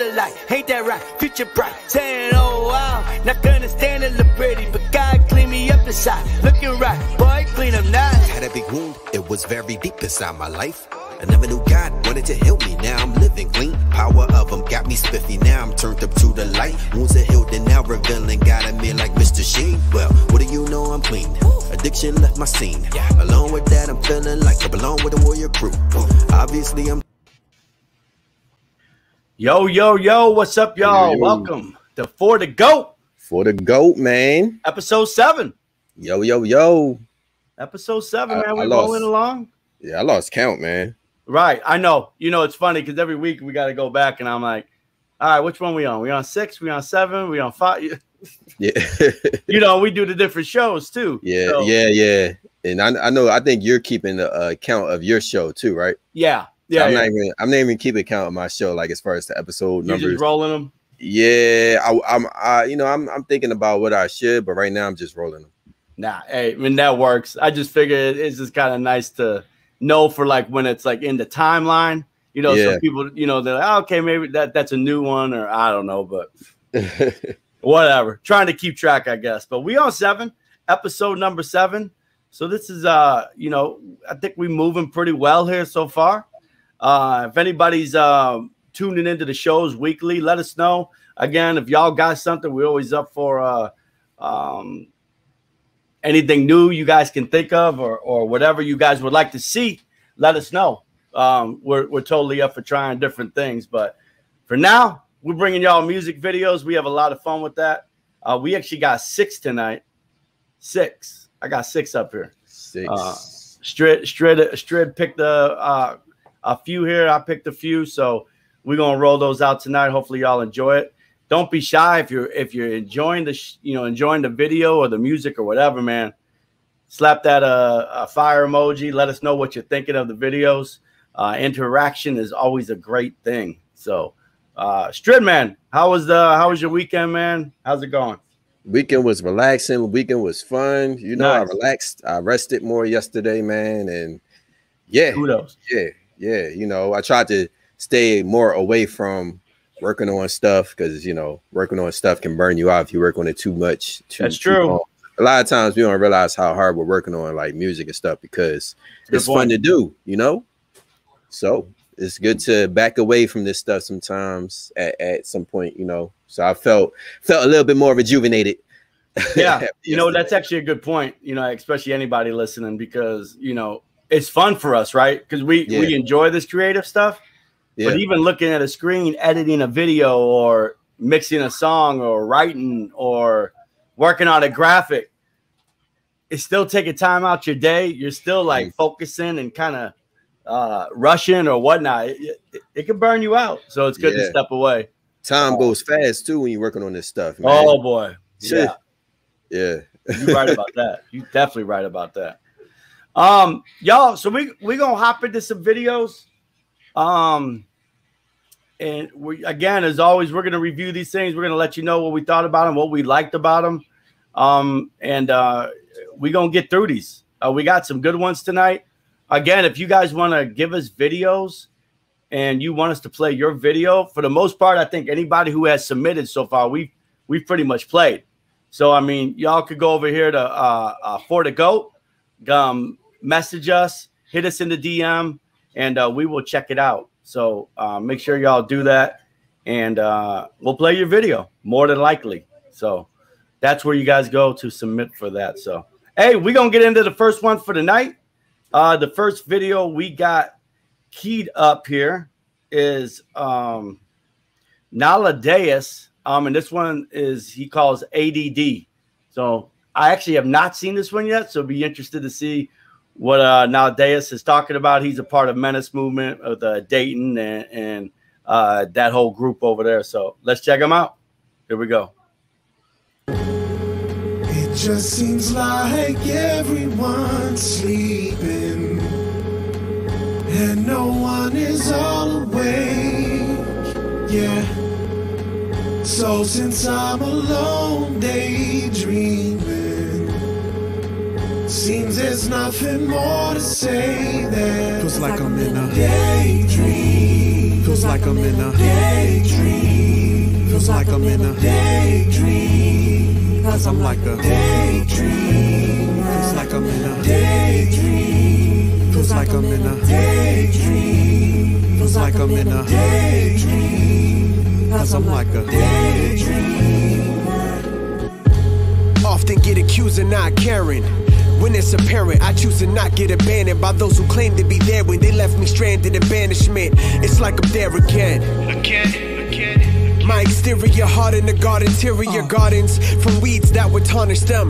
the light. Ain't that right? Future bright. Saying, oh wow, not gonna stand it look pretty, but God clean me up inside. Looking right, boy, clean up nice. Had a big wound, it was very deep inside my life. I never knew God wanted to heal me, now I'm living clean. Power of him got me spiffy, now I'm turned up to the light. Wounds are healed and now revealing God in me like Mr. Sheen. Well, what do you know, I'm clean. Addiction left my scene. Along with that, I'm feeling like I belong with a warrior crew. Obviously, I'm... Yo, yo, yo, what's up, y'all? Welcome to For the GOAT. For the GOAT, man. Episode 7. Yo, yo, yo. Episode 7, man. We're rolling along. Yeah, I lost count, man. Right, I know. You know, it's funny because every week we got to go back, and I'm like, all right, which one we on? We on 6? We on 7? We on 5? Yeah. You know, we do the different shows, too. Yeah, so, yeah. And I think you're keeping the count of your show, too, right? Yeah. So I'm not even keeping count of my show, like as far as the episode numbers. You're just rolling them? Yeah, I'm thinking about what I should, but right now I'm just rolling them. Nah, hey, I mean, that works. I just figured it's just kind of nice to know for like when it's like in the timeline, you know, some people, you know, they're like, oh, okay, maybe that's a new one, or I don't know, but whatever. Trying to keep track, I guess. But we on 7, episode number 7. So this is, you know, I think we're moving pretty well here so far. If anybody's tuning into the shows weekly, let us know. Again, if y'all got something, we're always up for anything new you guys can think of, or whatever you guys would like to see, let us know. We're totally up for trying different things. But for now, we're bringing y'all music videos. We have a lot of fun with that. We actually got 6 tonight. 6. I got 6 up here. 6. Strid picked a few here. I picked a few. So we're going to roll those out tonight. Hopefully y'all enjoy it. Don't be shy if you're enjoying enjoying the video or the music or whatever, man. Slap that a fire emoji. Let us know what you're thinking of the videos. Interaction is always a great thing. So, Strid, man, how was your weekend, man? How's it going? Weekend was relaxing. Weekend was fun. You know, nice. I relaxed. I rested more yesterday, man, and yeah, kudos. Yeah. You know, I tried to stay more away from working on stuff, because you know, working on stuff can burn you out if you work on it too much. That's true. A lot of times we don't realize how hard we're working on like music and stuff, because it's fun to do, you know. So it's good to back away from this stuff sometimes at some point, you know. So I felt a little bit more rejuvenated. Yeah, you know, that's actually a good point, you know, especially anybody listening, because you know, it's fun for us, right? Because we enjoy this creative stuff. But even looking at a screen, editing a video, or mixing a song, or writing, or working on a graphic, it's still taking time out your day. You're still like focusing and kind of rushing or whatnot. It can burn you out. So it's good to step away. Time goes fast too when you're working on this stuff, man. Oh boy. Yeah. You're right about that. You're definitely right about that. Y'all, so we gonna hop into some videos. And we, again, as always, we're going to review these things. We're going to let you know what we thought about them, what we liked about them. And we're going to get through these. We got some good ones tonight. Again, if you guys want to give us videos and you want us to play your video, for the most part, I think anybody who has submitted so far, we've pretty much played. So, I mean, y'all could go over here to For the GOAT, message us, hit us in the DM, and we will check it out. So make sure y'all do that, and we'll play your video more than likely. So that's where you guys go to submit for that. So, hey, we're going to get into the first one for the night. The first video we got keyed up here is Nala Deus. And this one he calls ADD. So I actually have not seen this one yet. So be interested to see what Naldeus is talking about. He's a part of Menace Movement of Dayton and that whole group over there. So let's check him out. Here we go. It just seems like everyone's sleeping and no one is all awake. Yeah. So since I'm alone daydreaming, seems there's nothing more to say than feels like I'm in a daydream. Feels like I'm in a daydream. like I'm in a daydream. Cause I'm like a daydream. Feels like I'm in a daydream. Feels like I'm in a daydream. Feels like I'm in a daydream. Cause I'm like a daydream. Often get accused of not caring. When it's apparent, I choose to not get abandoned by those who claim to be there when they left me stranded in banishment. It's like I'm there again. My exterior heart in the garden, interior gardens from weeds that would tarnish them.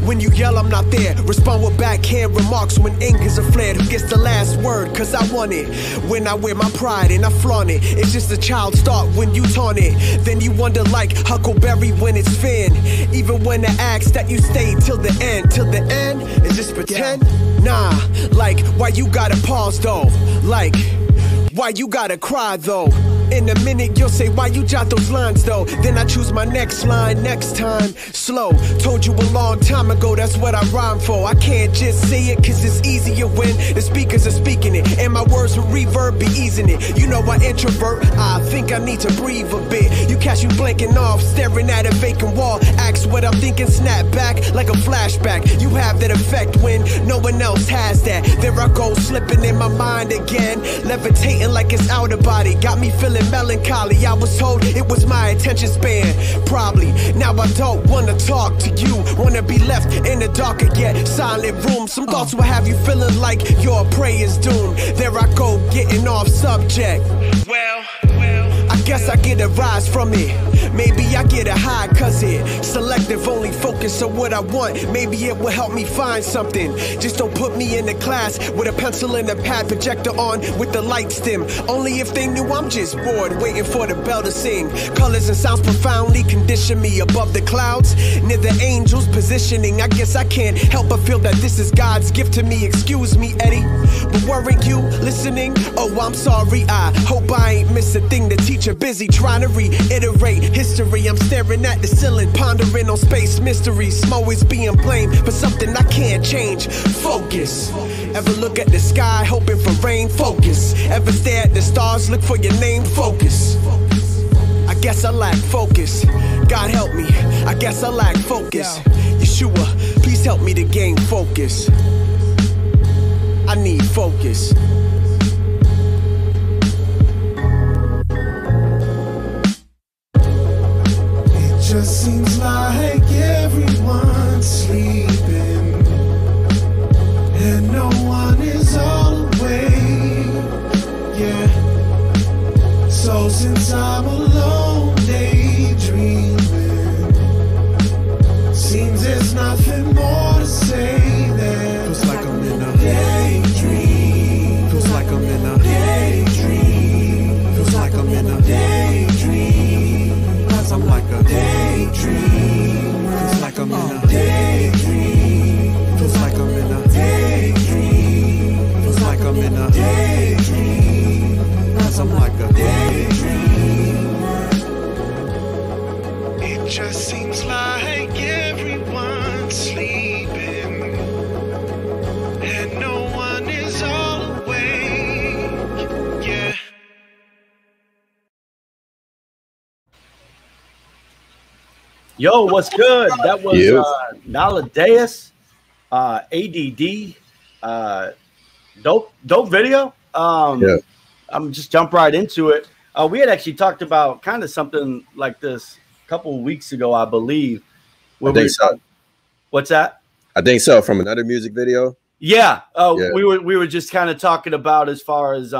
When you yell, I'm not there. Respond with backhand remarks when anger's a flare. Who gets the last word? Cause I want it. When I wear my pride and I flaunt it. It's just a child's thought when you taunt it. Then you wonder like Huckleberry when it's fin. Even when I ask that you stay till the end. Till the end? Is this pretend? Nah, like why you gotta pause though? Like why you gotta cry though? In a minute you'll say why you jot those lines though. Then I choose my next line next time. Slow, told you a long time ago that's what I rhyme for. I can't just say it cause it's easier when the speakers are speaking it. And my words with reverb be easing it. You know I introvert, I think I need to breathe a bit. You catch you blinking off, staring at a vacant wall. Ask what I'm thinking, snap back like a flashback. You have that effect when no one else has that. There I go slipping in my mind again. Levitating like it's out of body. Got me feeling melancholy. I was told it was my attention span. Probably. Now I don't wanna talk to you. Wanna be left in the darker yet silent room. Some thoughts will have you feeling like your prey is doomed. There I go getting off subject. Well, I guess I get a rise from it. Maybe I get a high cause it selective, only focus on what I want. Maybe it will help me find something. Just don't put me in the class with a pencil and a pad, projector on with the light stem. Only if they knew I'm just bored, waiting for the bell to sing. Colors and sounds profoundly condition me above the clouds. Near the angels positioning. I guess I can't help but feel that this is God's gift to me. Excuse me, Eddie, but weren't you listening? Oh, I'm sorry, I hope I ain't missed a thing. The teacher busy trying to reiterate history. I'm staring at the ceiling, pondering on space mysteries. I'm always being blamed for something I can't change. Focus. Ever look at the sky hoping for rain? Focus. Ever stare at the stars, look for your name? Focus. I guess I lack focus. God help me, I guess I lack focus. Yeshua, please help me to gain focus. I need focus. Just seems like everyone's sleeping and no one is all awake. Yeah. So since I'm alone daydreaming, seems there's nothing more to say than feels like I'm in a daydream. Feels like I'm in a daydream. Feels like I'm in a daydream. Cause I'm like a daydream. Feels like I'm in a daydream. Feels like I'm in a daydream. Feels like I'm in a daydream. Cause I'm like a daydream. It just seems like everyone's sleeping and no one is all awake. Yeah. Yo, what's good? That was Naladeus, ADD, dope video. I'm just jump right into it. We had actually talked about kind of something like this a couple of weeks ago, I believe. I think so. What's that? I think so. From another music video. Yeah. We were just kind of talking about as far as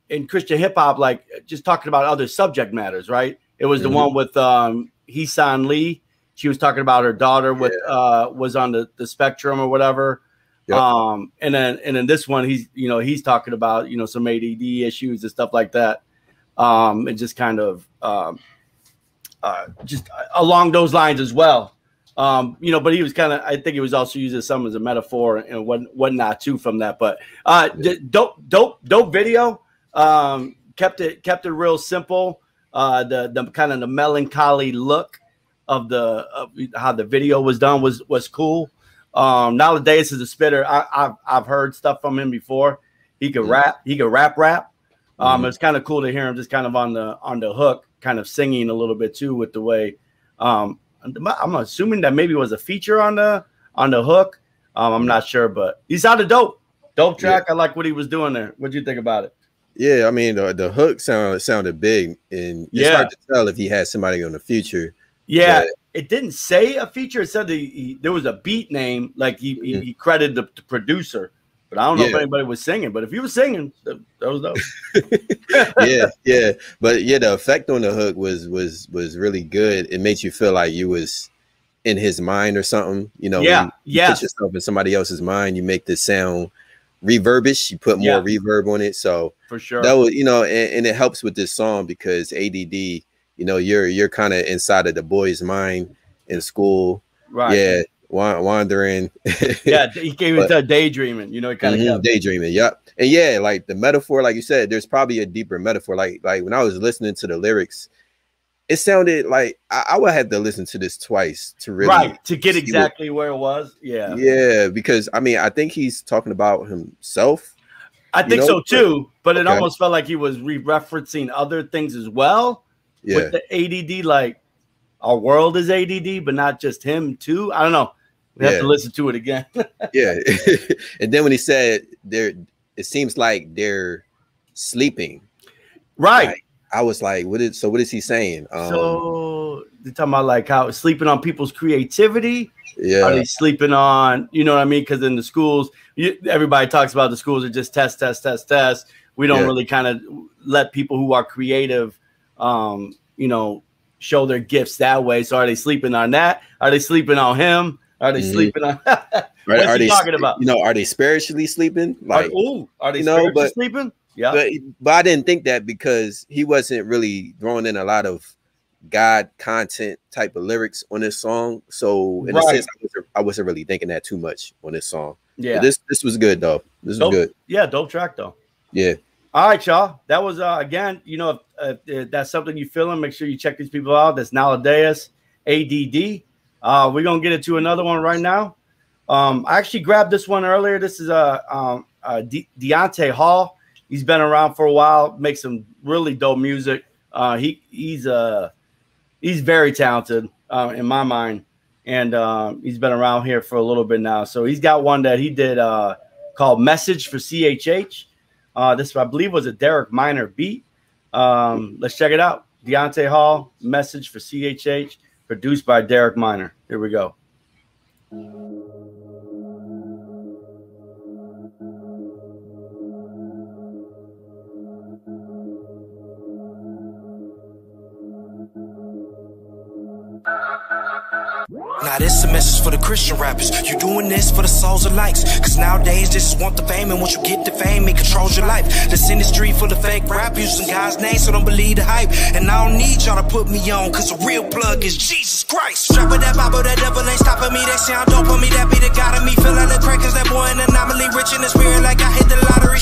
in Christian hip hop, like just talking about other subject matters, right? It was the one with Heesan Lee. She was talking about her daughter with was on the spectrum or whatever. Yep. And then this one, he's talking about, some ADD issues and stuff like that. And just kind of just along those lines as well. But he was kind of, I think he was also using some as a metaphor and whatnot too from that. But dope video. Kept it real simple. The kind of the melancholy look of how the video was done was cool. Nowadays is a spitter. I've heard stuff from him before. He could rap. He could rap. It's kind of cool to hear him just kind of on the hook, kind of singing a little bit too with the way. I'm assuming that maybe it was a feature on the hook. I'm not sure, but he sounded dope. Dope track. I like what he was doing there. What'd you think about it? Yeah, I mean the hook sounded big, and it's hard to tell if he had somebody on the feature. Yeah, it didn't say a feature. It said there was a beat name, like he credited the producer, but I don't know if anybody was singing. But if he was singing, that was dope. yeah. But yeah, the effect on the hook was really good. It makes you feel like you was in his mind or something. You know, you put yourself in somebody else's mind. You make this sound reverbish. You put more reverb on it. So for sure, that was, you know, and it helps with this song because ADD. You know, you're kind of inside of the boy's mind in school, right? Yeah, wandering. He came into daydreaming. You know, kind of daydreaming. Yep, and yeah, like the metaphor, like you said, there's probably a deeper metaphor. Like when I was listening to the lyrics, it sounded like I would have to listen to this twice to really to get exactly where it was. Yeah, because I mean, I think he's talking about himself. I think so too, but it almost felt like he was referencing other things as well. With the ADD, like our world is ADD, but not just him too. I don't know. We have to listen to it again. And then when he said it seems like they're sleeping. Right. Like, I was like, what is he saying? So they're talking about like how sleeping on people's creativity. Yeah. Are they sleeping on, you know what I mean? Because in the schools, everybody talks about the schools are just test. We don't really kind of let people who are creative you know, show their gifts that way. So are they sleeping on that? Are they sleeping on him? Are they sleeping on what's he talking about? You know, are they spiritually sleeping? Like, are they spiritually sleeping? Yeah. But I didn't think that because he wasn't really throwing in a lot of God content type of lyrics on this song. So in a sense, I wasn't really thinking that too much on this song. Yeah. But this was good though. This was good. Yeah, dope track though. Yeah. All right, y'all. That was again, you know, if that's something you feeling, make sure you check these people out. That's Nowadays ADD. We're gonna get into another one right now. I actually grabbed this one earlier. This is Deontay Hall. He's been around for a while, makes some really dope music. He's very talented in my mind, and he's been around here for a little bit now. So he's got one that he did called "Message" for CHH. This, I believe, was a Derek Minor beat. Let's check it out. Deontay Hall, "Message" for CHH, produced by Derek Minor. Here we go. Now this a message for the Christian rappers. You doing this for the souls of likes. Cause nowadays just want the fame, and once you get the fame, it controls your life. This industry full of fake rap, using God's name, so don't believe the hype. And I don't need y'all to put me on, cause a real plug is Jesus Christ. Strap with that Bible, that devil ain't stopping me. They sound dope on me, that be the God of me. Feel like the crackers, that boy an anomaly. Rich in the spirit like I hit the lottery.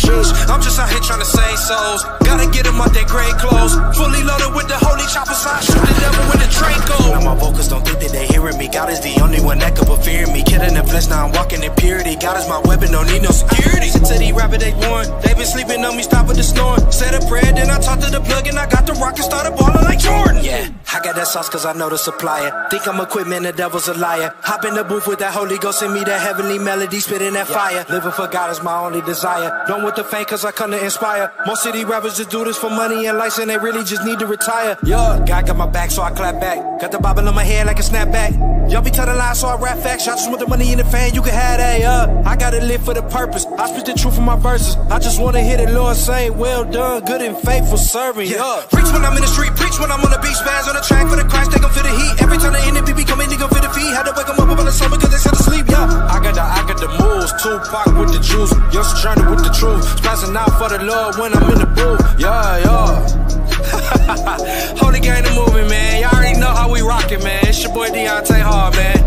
I'm just out here trying to save souls. Gotta get them out their gray clothes. Fully loaded with the holy choppers, I shoot the devil with the Draco. Now my vocals don't think that they hearing me. God is the only one that could fear me. Killing the flesh, now I'm walking in purity. God is my weapon, don't need no security. Sit to these rappers, they won. They been sleeping on me, stop with the snoring. Said a prayer, then I talked to the plug, and I got the rock and started balling like Jordan. Yeah, I got that sauce cause I know the supplier. Think I'm equipment, the devil's a liar. Hop in the booth with that Holy Ghost, send me that heavenly melody, spitting that fire. Living for God is my only desire. Don't want the fame cause I come to inspire. Most city rappers just do this for money and likes, and they really just need to retire. Yeah, God got my back, so I clap back. Got the Bible on my head like a snapback. Y'all be telling lies, so I rap facts. Y'all just want the money in the fan, you can have that, I gotta live for the purpose. I speak the truth in my verses. I just wanna hear the Lord say, well done, good and faithful servant. Preach when I'm in the street, preach when I'm on the beach, spaz on the track for the Christ, they gon' feel the heat. Every time the NDP be coming, they gon' feel the feet. Had to wake them up on the summer cause they said to sleep, I got the moves, Tupac with the juice, your journey with the truth. Spazzing out for the Lord when I'm in the booth, Holy gang the movie, man. Y'all already know how we rockin', man. It's your boy Deontay Hall, man.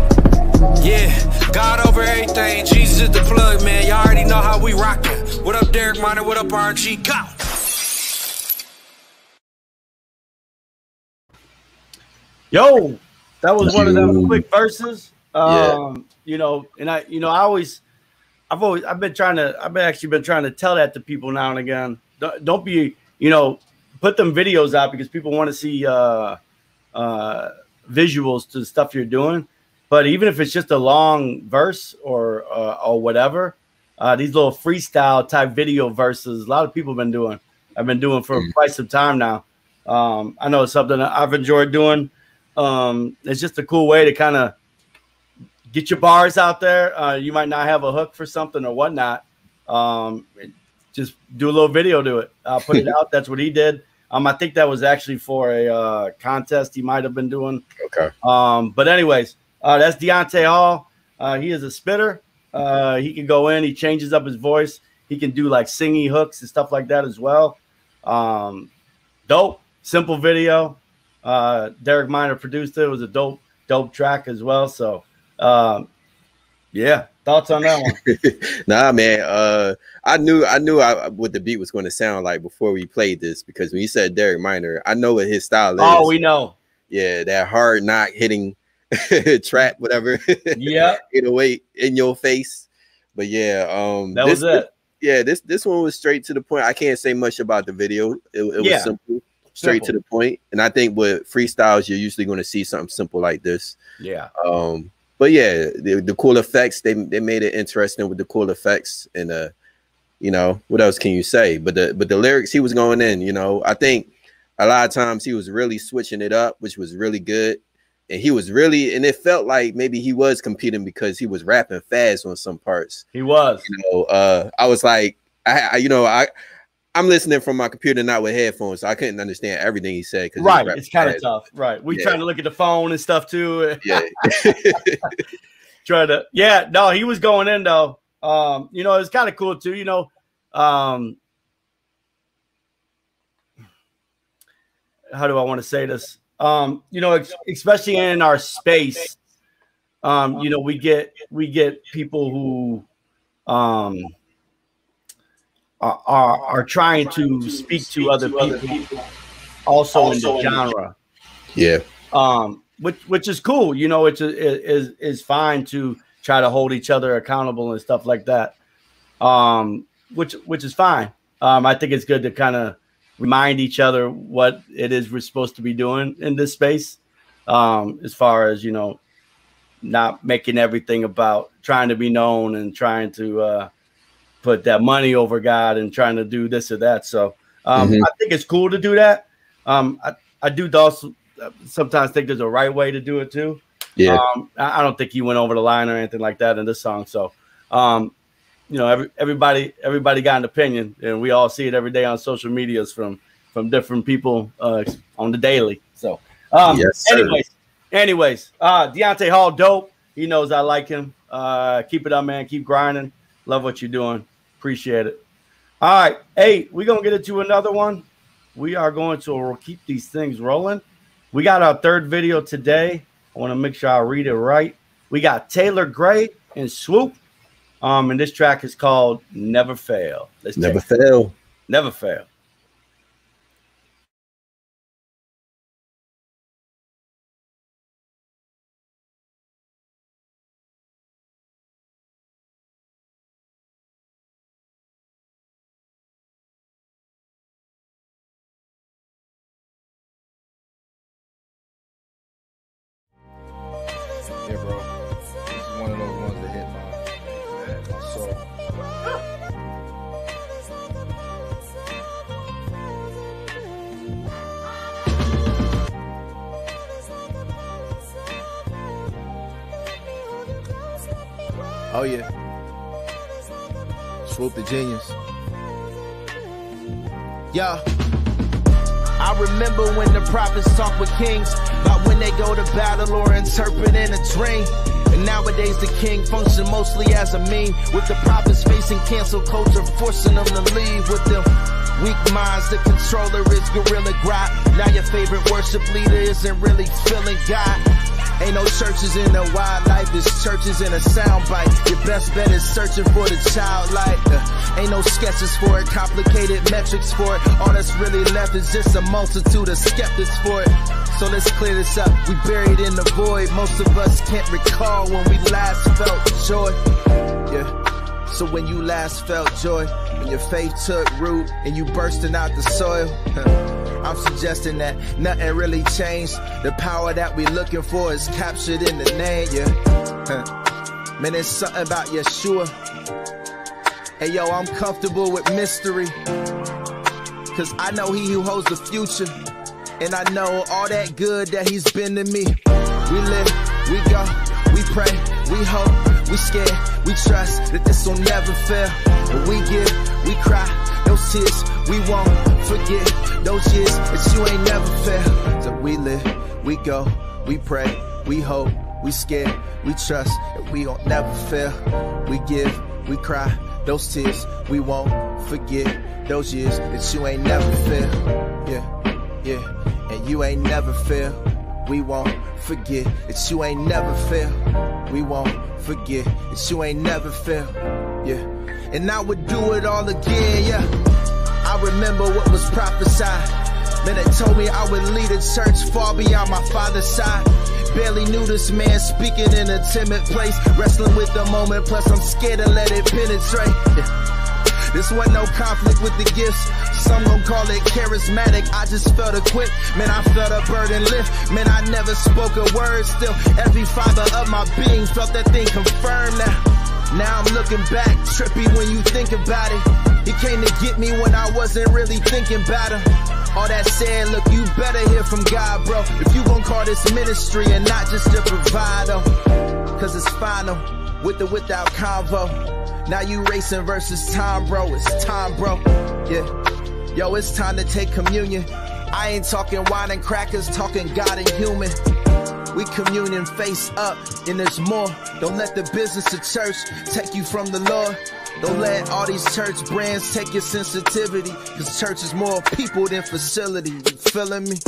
Yeah, God over everything. Jesus is the plug, man. Y'all already know how we rockin'. What up, Derek Minor? What up, RG? Go! Yo, that was one of them quick verses. You know, and I've actually been trying to tell that to people now and again. Don't be you know, put them videos out because people want to see visuals to the stuff you're doing. But even if it's just a long verse or whatever, these little freestyle type video verses, a lot of people have been doing. I've been doing for quite some time now. I know it's something that I've enjoyed doing. It's just a cool way to kind of get your bars out there. You might not have a hook for something or whatnot. Just do a little video to it. Put it out. That's what he did. I think that was actually for a contest he might have been doing. Okay. But anyways, that's Deontay Hall. He is a spitter. He can go in. He changes up his voice. He can do like singy hooks and stuff like that as well. Dope, simple video. Derek Miner produced it. It was a dope track as well. So, yeah, thoughts on that one? Nah, man. I knew what the beat was going to sound like before we played this, because when you said Derek Miner, I know what his style is. Oh, we know. Yeah, that hard knock hitting trap, whatever. Yeah, 808 in your face. But yeah, that was it. Yeah, this one was straight to the point. I can't say much about the video. It was simple, straight to the point. And I think with freestyles, you're usually going to see something simple like this. Yeah. But yeah, the cool effects, they made it interesting with the cool effects. And you know, what else can you say? But the lyrics, he was going in, you know. I think a lot of times he was really switching it up, which was really good. And he was really, and it felt like maybe he was competing because he was rapping fast on some parts. He was. You know, I was like, I'm listening from my computer, not with headphones, so I couldn't understand everything he said. Right, it's kind of tough. Right, we trying to look at the phone and stuff too. Yeah. No, he was going in though. You know, it's kind of cool too. You know, how do I want to say this? You know, especially in our space, you know, we get people who are trying to speak to other people also in the genre. Yeah. Which is cool. You know, which is fine to try to hold each other accountable and stuff like that. Which is fine. I think it's good to kind of remind each other what it is we're supposed to be doing in this space, as far as, you know, not making everything about trying to be known and trying to put that money over God and trying to do this or that. So I think it's cool to do that. I do also sometimes think there's a right way to do it too. Yeah. I don't think he went over the line or anything like that in this song. So you know, everybody got an opinion, and we all see it every day on social medias from different people on the daily. So, yes, anyways, Deontay Hall, dope. He knows I like him. Keep it up, man. Keep grinding. Love what you're doing. Appreciate it. All right, hey, we're gonna get into another one. We are going to keep these things rolling. We got our third video today. I want to make sure I read it right. We got Taylor Gray and Swoop. And this track is called Never Fail. Never Fail. Never Fail. Yeah, bro. This is one of those ones that hit my soul. Oh yeah. Swoop the genius. Yeah. I remember when the prophets talk with kings about when they go to battle or interpret in a dream. And nowadays the king function mostly as a meme, with the prophets facing cancel culture, forcing them to leave with them weak minds. The controller is gorilla grind. Now your favorite worship leader isn't really feeling God. Ain't no churches in the wildlife, it's churches in a soundbite. Your best bet is searching for the childlike. Ain't no sketches for it, complicated metrics for it. All that's really left is just a multitude of skeptics for it. So let's clear this up, we buried in the void. Most of us can't recall when we last felt joy. Yeah. So when you last felt joy, when your faith took root and you bursting out the soil, I'm suggesting that nothing really changed. The power that we looking for is captured in the name, yeah. Man, it's something about Yeshua. Hey, yo, I'm comfortable with mystery, cause I know he who holds the future, and I know all that good that he's been to me. We live, we go, we pray, we hope, we scared, we trust that this will never fail. When we give, we cry, those tears, we won't forget those years that you ain't never failed. So we live, we go, we pray, we hope, we scared, we trust that we won't never fail. We give, we cry, those tears, we won't forget those years that you ain't never failed. Yeah, yeah, and you ain't never failed. We won't forget that you ain't never failed. We won't forget that you ain't never failed. Yeah, and I would do it all again. Yeah, I remember what was prophesied. Man, they told me I would lead a church far beyond my father's side. Barely knew this man, speaking in a timid place, wrestling with the moment, plus I'm scared to let it penetrate. Yeah. This wasn't no conflict with the gifts. Some gon' call it charismatic. I just felt equipped. Man, I felt a burden lift. Man, I never spoke a word. Still, every fiber of my being felt that thing confirmed now. Now I'm looking back, trippy when you think about it. He came to get me when I wasn't really thinking about him. All that said, look, you better hear from God, bro. If you gon' call this ministry and not just a provider, cause it's final, with or without convo. Now you racing versus time, bro. It's time, bro. Yeah. Yo, it's time to take communion. I ain't talking wine and crackers, talking God and human. We communion face up, and there's more. Don't let the business of church take you from the Lord. Don't let all these church brands take your sensitivity, cause church is more people than facility. You feeling me?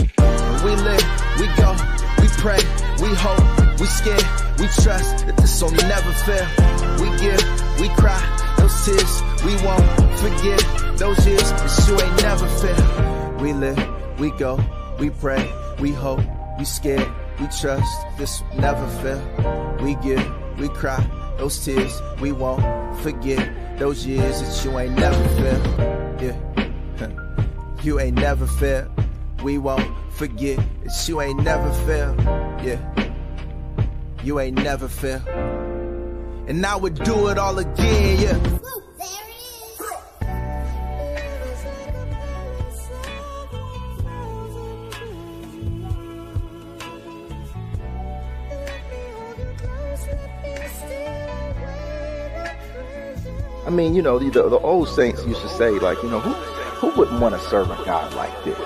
We live, we go, we pray, we hope, we scared, we trust that this will never fail. We give, we cry, those tears, we won't forget those years that you ain't never fail. We live, we go, we pray, we hope, we scared, we trust this will never fail. We give, we cry, those tears, we won't forget those years that you ain't never failed. Yeah, you ain't never failed. We won't forget that you ain't never failed. Yeah, you ain't never failed. And I would do it all again. Yeah. I mean, you know, the old saints used to say, like, you know, who wouldn't want to serve a God like this?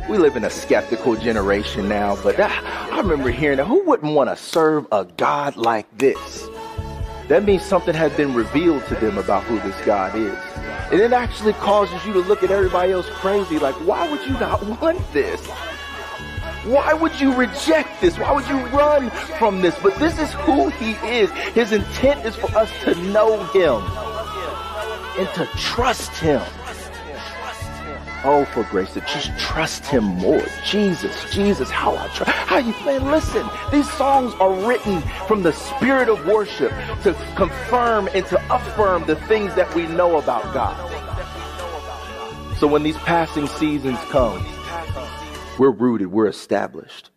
We live in a skeptical generation now, but I remember hearing that. Who wouldn't want to serve a God like this? That means something has been revealed to them about who this God is. And it actually causes you to look at everybody else crazy, like, why would you not want this? Why would you reject this? Why would you run from this? But this is who he is. His intent is for us to know him and to trust him. Oh, for grace to just trust him more. Jesus, how I trust. How you, man, listen. These songs are written from the spirit of worship to confirm and to affirm the things that we know about God. So when these passing seasons come, we're rooted, we're established.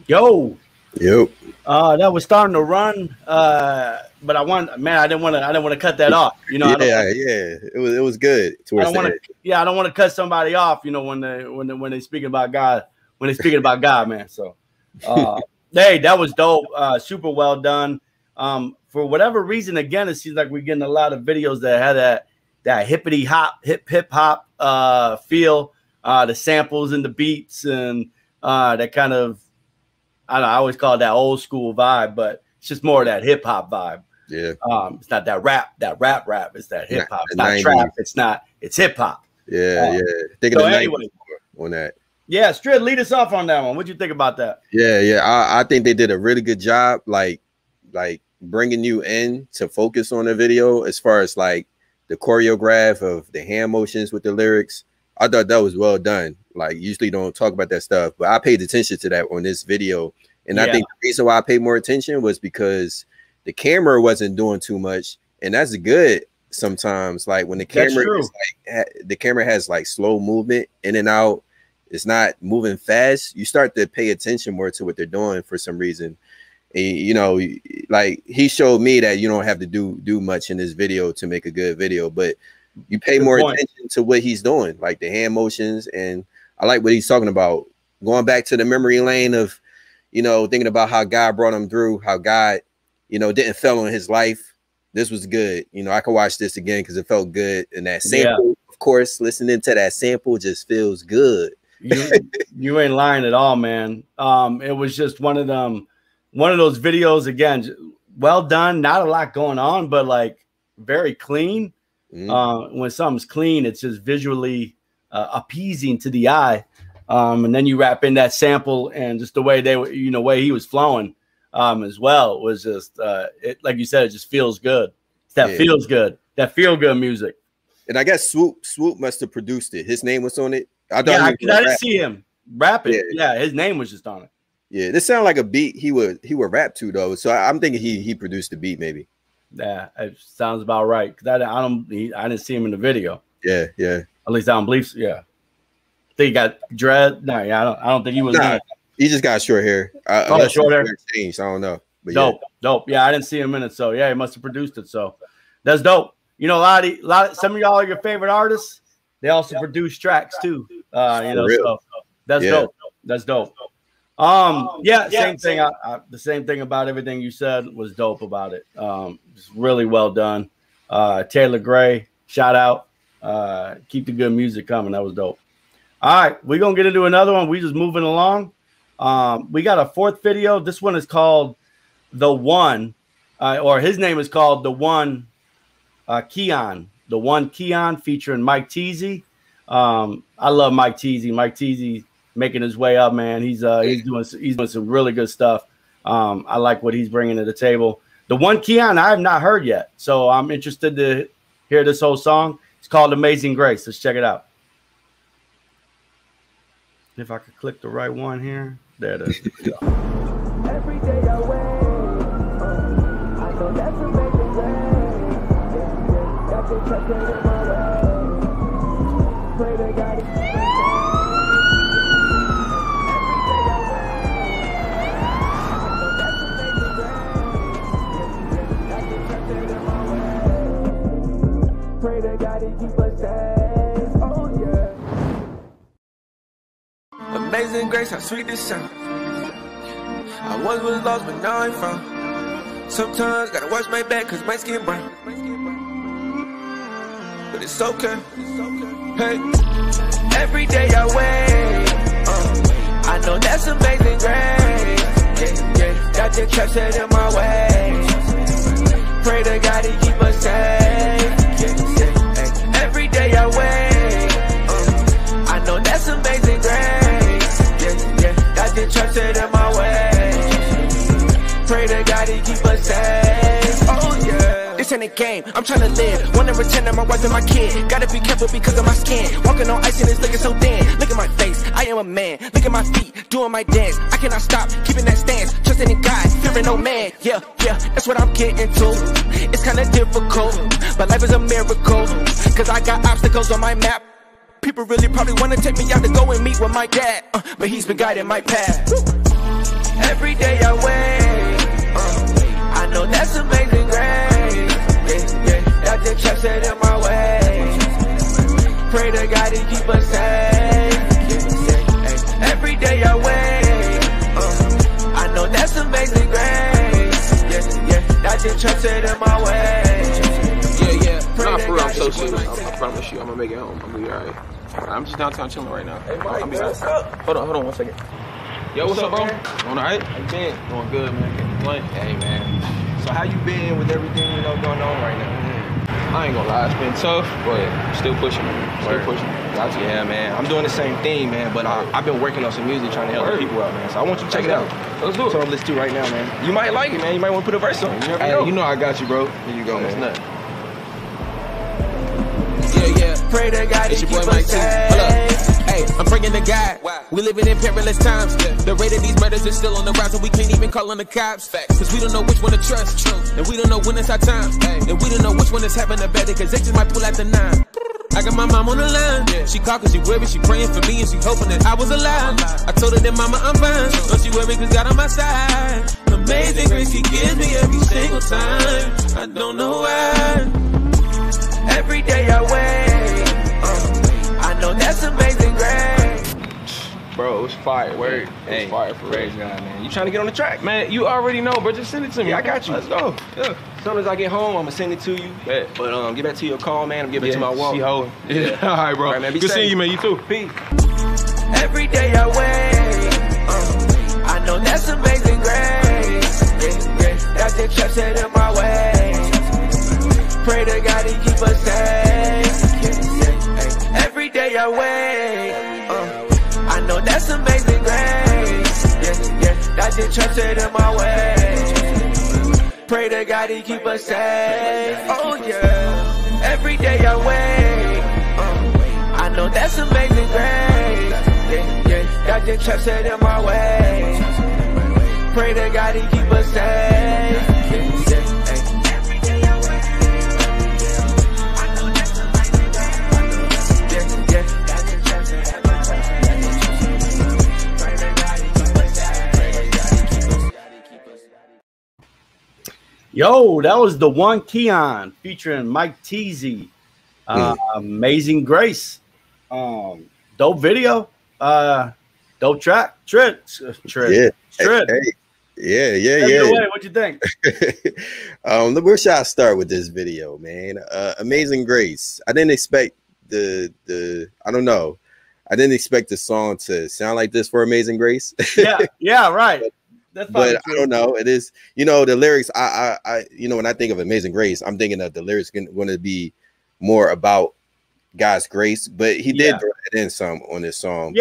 Yo. Yep. That was starting to run. But I didn't want to cut that off. You know, It was good. I don't want to cut somebody off, you know, when they speaking about God, man. So hey, that was dope. Super well done. For whatever reason, again, it seems like we're getting a lot of videos that had that hippity hop, hip hop feel. The samples and the beats and that kind of, I don't know, I always call it that old school vibe, but it's just more of that hip hop vibe. Yeah. It's not that rap. It's that hip hop. It's not 90s. It's hip hop. Yeah. Thinking of anyway, on that. Yeah, Strid, lead us off on that one. What'd you think about that? Yeah. I think they did a really good job, like bringing you in to focus on the video as far as like the choreograph of the hand motions with the lyrics. I thought that was well done. Like, usually don't talk about that stuff, but I paid attention to that on this video, And I think the reason why I paid more attention was because the camera wasn't doing too much, and that's good sometimes. Like when the camera is like, the camera has like slow movement in and out, it's not moving fast. You start to pay attention more to what they're doing for some reason. And, you know, like he showed me that you don't have to do much in this video to make a good video, but you pay more attention to what he's doing, like the hand motions. And I like what he's talking about, going back to the memory lane of, you know, thinking about how God brought him through, how God, you know, didn't fail in his life. This was good. You know, I could watch this again because it felt good. And that sample, of course, listening to that sample just feels good. You ain't lying at all, man. It was just one of those videos, again, well done, not a lot going on, but like very clean. When something's clean, it's just visually appeasing to the eye. And then you wrap in that sample and just the way way he was flowing as well was just like you said, it just feels good. It's that feels good, that feel good music. And I guess Swoop must have produced it. His name was on it. I didn't see him rap it. Yeah, his name was just on it. Yeah, this sounded like a beat he would rap to though. So I'm thinking he produced the beat maybe. Yeah, it sounds about right. Cause I didn't see him in the video. Yeah. At least I don't believe so. Yeah. I think he got dread. No, yeah, I don't think he was. Nah, he just got short hair. Short hair changed. I don't know. But dope. Yeah, I didn't see him in it. So yeah, he must have produced it. So that's dope. You know, some of y'all are your favorite artists. They also produce tracks too. So that's dope. That's dope. Same thing. The same thing about everything you said was dope about it. It's really well done. Taylor Gray, shout out. Keep the good music coming. That was dope. All right, we're gonna get into another one. We just moving along. We got a fourth video. This one is called The One, or his name is called The One Keon. The One Keon featuring Mike Teasy. I love Mike Teasy. Mike Teasy making his way up, man. He's doing some really good stuff. I like what he's bringing to the table. The One Keon I have not heard yet, so I'm interested to hear this whole song. It's called Amazing Grace. Let's check it out. If I could click the right one here. There it is. Every day I wait, I know that's amazing grace. Got your trust in my way. Pray to God. Pray to God to keep us safe. Oh yeah. Amazing grace, how sweet this sound. I once was lost, but now I'm found. Sometimes gotta watch my back, cause my skin brown. But it's okay. Hey, every day I wait. I know that's amazing grace. Yeah. Got your trap set in my way. Pray to God to keep us safe. Every day I wait. I know that's amazing grace. Yeah. Got your trap set in my way. Pray to God to keep us safe. Oh yeah. This ain't a game, I'm trying to live. Wanna return to my wife and my kid. Gotta be careful because of my skin. Walking on ice and it's looking so thin. Look at my face, I am a man. Look at my feet, doing my dance. I cannot stop, keeping that stance. Trusting in God, fearing no man. Yeah, that's what I'm getting to. It's kinda difficult, but life is a miracle. Cause I got obstacles on my map. People really probably wanna take me out to go and meet with my dad. But he's been guiding my path. Every day I wait. I know that's amazing grace. Yeah. Got the trap set in my way. Pray to God to keep us safe. Every day I wait. I know that's amazing grace. Yeah. Got the trap set in my way. Yeah. Nah, for real, I'm so serious. I promise you, I'm gonna make it home. I'm gonna be alright. I'm just downtown chilling right now. Hey, Mike, I'll be right. Hold on 1 second. Yo, what's up, bro? Doing alright? How you been? Doing good, man. Can't complain. Hey, man. So how you been with everything going on right now? I ain't gonna lie, it's been tough, but still pushing, man. Still pushing. Gotcha. Yeah, man. I'm doing the same thing, man, but I've been working on some music trying to help the people out, man. So I want you to check it out. Let's do it. So I'm listening to right now, man. You might like it, man. You might want to put a verse on it. You never know. You know I got you, bro. Here you go, man. It's nothing. Yeah. Pray to God to keep us safe. Hey, I'm bringing praying to God. We living in perilous times. The rate of these murders is still on the rise, and we can't even call on the cops. Cause we don't know which one to trust. And we don't know when it's our time. And we don't know which one is having a better, cause they just might pull out the 9. I got my mom on the line. She called cause she worried, she praying for me, and she hoping that I was alive. I told her that mama, I'm fine. Don't you worry, cause God on my side. Amazing grace he gives me every single time. I don't know why. Every day I wait. I know that's amazing grace. Bro, it was fire. Word. It was fire for real. God, man. You trying to get on the track? Man, you already know, bro. Just send it to me. Yeah, I got you. Let's go. Yeah. As soon as I get home, I'm gonna send it to you. Yeah. But get back to your call, man. I'm getting back to my walk. She holding. Yeah. All right, bro. All right, man. Be Good safe. seeing you, man. You too. Peace. Every day I wait. I know that's amazing grace. Got the trust set in my way. Pray to God he keep us safe. Every day I wait. I know that's amazing grace. Got the trust set in my way. Pray to God he keep us safe. Oh yeah. Every day I wait. I know that's amazing grace. Got the trust set in my way. Pray to God he keep us safe. Every day I wait. I know that's amazing grace. Got the trust set in my way. Pray to God he keep us safe. Yo, that was the one Keon featuring Mike Teasy. Amazing Grace. Dope video. Dope track. Trip. Yeah. Yeah. What you think? Where should I start with this video, man? Amazing Grace. I didn't expect the I don't know. I didn't expect the song to sound like this for Amazing Grace. yeah, right. But I don't know. It is, the lyrics. I when I think of Amazing Grace, I'm thinking of the lyrics going to be more about God's grace. But he did throw it in some on this song.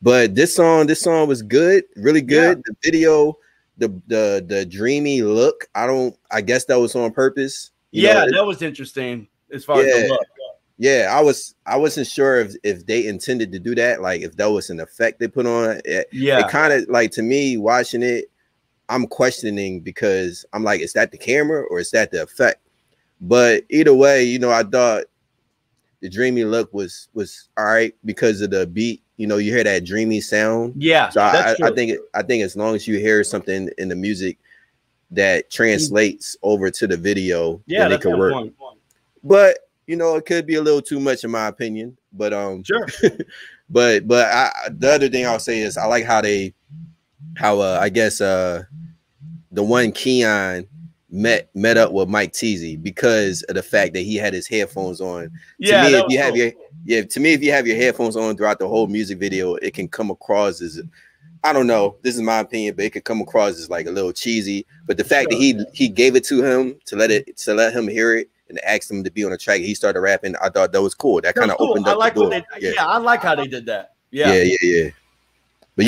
But this song was good, really good. The video, the dreamy look. I guess that was on purpose. That was interesting as far as the look. Yeah, I wasn't sure if they intended to do that, like if that was an effect they put on it. It kind of like, to me, watching it, I'm questioning, because I'm like, is that the camera or is that the effect? But either way, I thought the dreamy look was all right because of the beat. You hear that dreamy sound. Yeah. So I think as long as you hear something in the music that translates over to the video, then it could work. But it could be a little too much in my opinion. But sure. but the other thing I'll say is I like how I guess the one Keon met up with Mike Teasy because of the fact that he had his headphones on. Yeah, to me, if you have your headphones on throughout the whole music video, it can come across as, I don't know, this is my opinion, but it could come across as like a little cheesy. But the fact that he gave it to him to let him hear it and asked him to be on the track, he started rapping. I thought that was cool. That kind of opened up the door. I like how they did that. But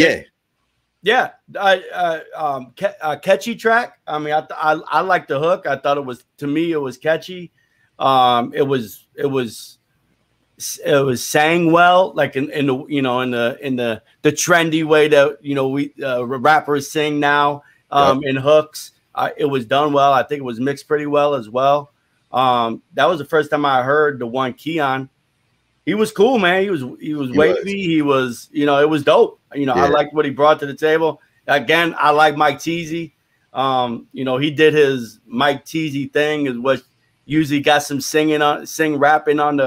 catchy track. I mean, I like the hook. I thought it was catchy. It was sang well, like in the trendy way that we rappers sing now. In hooks, it was done well. I think it was mixed pretty well as well. That was the first time I heard the one Keon. He was cool, man. He was wavy. He was, it was dope. I liked what he brought to the table. Again, I like Mike Teasy. He did his Mike Teasy thing, is what usually got some rapping on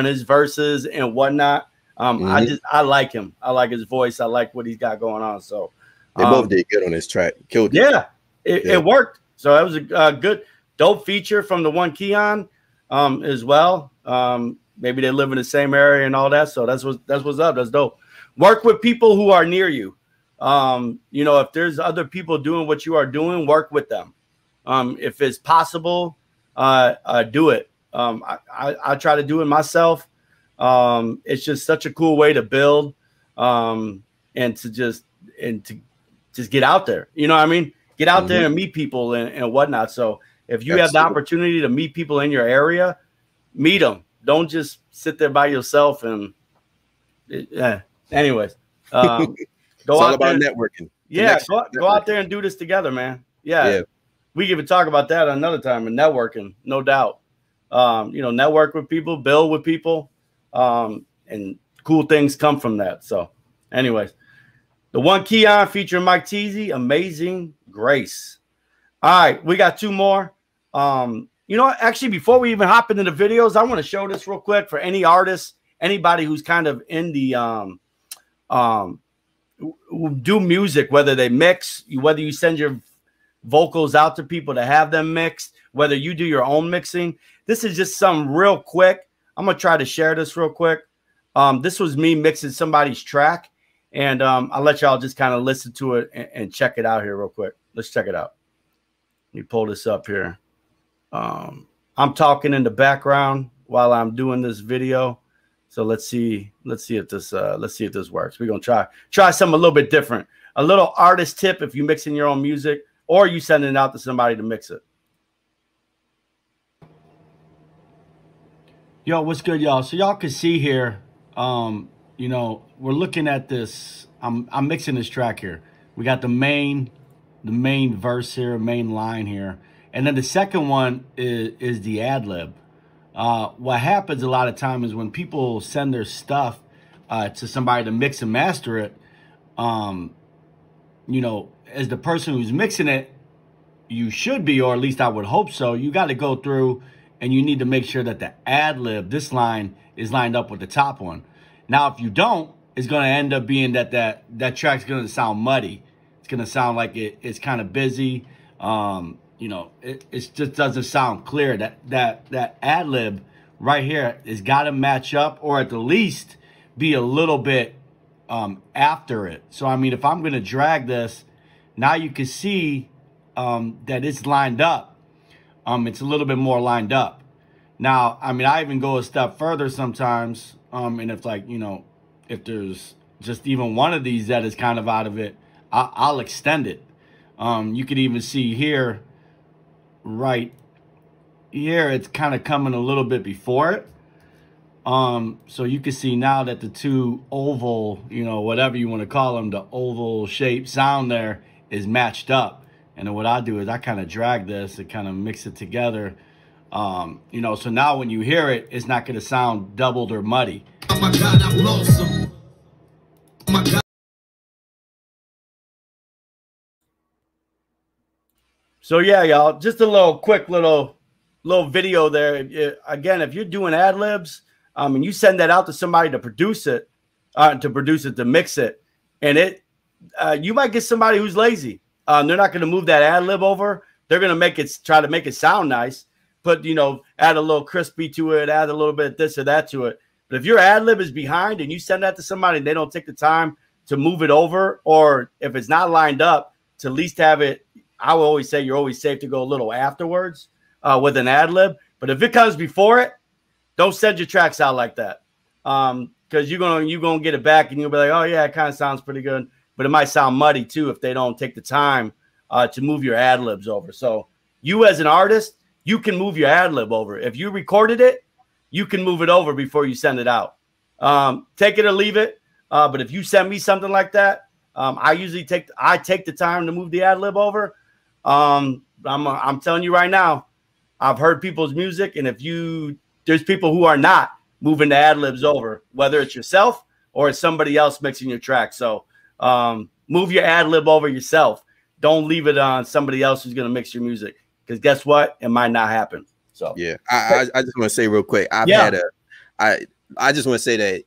his verses and whatnot. I like him. I like his voice. I like what he's got going on. So they both did good on this track. Killed it. It worked. So that was a good, dope feature from the one Keon as well. Maybe they live in the same area and all that. So that's what's up. That's dope. Work with people who are near you. If there's other people doing what you are doing, work with them. If it's possible, do it. I try to do it myself. It's just such a cool way to build, and to just get out there. You know what I mean? Get out there and meet people and whatnot. So if you have the opportunity to meet people in your area, meet them. Don't just sit there by yourself and Anyways, it's all about networking. Yeah, go out there and do this together, man. Yeah. We can even talk about that another time. And networking, no doubt. You know, network with people, build with people, and cool things come from that. So, anyways, the one Keon featuring Mike Teasy, Amazing Grace. All right, we got two more. You know, actually, before we even hop into the videos, I want to show this real quick for any artists, anybody who's kind of in the do music, whether they mix, whether you send your vocals out to people to have them mixed, whether you do your own mixing. This is just some real quick. I'm gonna try to share this real quick. This was me mixing somebody's track, and I'll let y'all just kind of listen to it and check it out here real quick. Let's check it out. Let me pull this up here. I'm talking in the background while I'm doing this video. So let's see if this works. We're gonna try something a little bit different. A little artist tip if you're mixing your own music or you sending it out to somebody to mix it. Yo, what's good, y'all? So y'all can see here, you know, we're looking at this. I'm mixing this track here. We got the main verse here, main line here, and then the second one is the ad lib. What happens a lot of time is when people send their stuff to somebody to mix and master it, you know, as the person who's mixing it, you should be, or at least I would hope so. You got to go through and you need to make sure that the ad lib, this line, is lined up with the top one. Now, if you don't, it's going to end up being that track's going to sound muddy. It's going to sound like it's kind of busy. You know, it just doesn't sound clear. That ad lib right here has got to match up, or at the least be a little bit after it. So, I mean, if I'm going to drag this, now you can see that it's lined up. It's a little bit more lined up. Now, I mean, I even go a step further sometimes. And if, like, you know, if there's just even one of these that is kind of out of it, I'll extend it. You could even see here, right here, it's kind of coming a little bit before it. So you can see now that the two oval, you know, whatever you want to call them, the oval shaped sound there is matched up. And then what I do is I kind of drag this and kind of mix it together. You know, so now when you hear it, it's not going to sound doubled or muddy. Oh my God, I'm lonesome. Oh my God. So yeah, y'all, just a quick little video there. Again, if you're doing ad libs, and you send that out to somebody to produce it, to mix it, and you might get somebody who's lazy. They're not going to move that ad lib over. They're going to try to make it sound nice, but, you know, add a little crispy to it, add a little bit of this or that to it. But if your ad lib is behind and you send that to somebody and they don't take the time to move it over, or if it's not lined up, to at least have it, I will always say you're always safe to go a little afterwards with an ad lib. But if it comes before it, don't send your tracks out like that, because you're gonna get it back and you'll be like, oh yeah, it kind of sounds pretty good, but it might sound muddy too if they don't take the time to move your ad libs over. So you as an artist, you can move your ad lib over. If you recorded it, you can move it over before you send it out. Take it or leave it. But if you send me something like that, I usually take the time to move the ad lib over. I'm telling you right now, I've heard people's music, and there's people who are not moving the ad libs over, whether it's yourself or it's somebody else mixing your track. So move your ad lib over yourself. Don't leave it on somebody else who's going to mix your music, because guess what? It might not happen. So yeah, I just want to say real quick, I just want to say that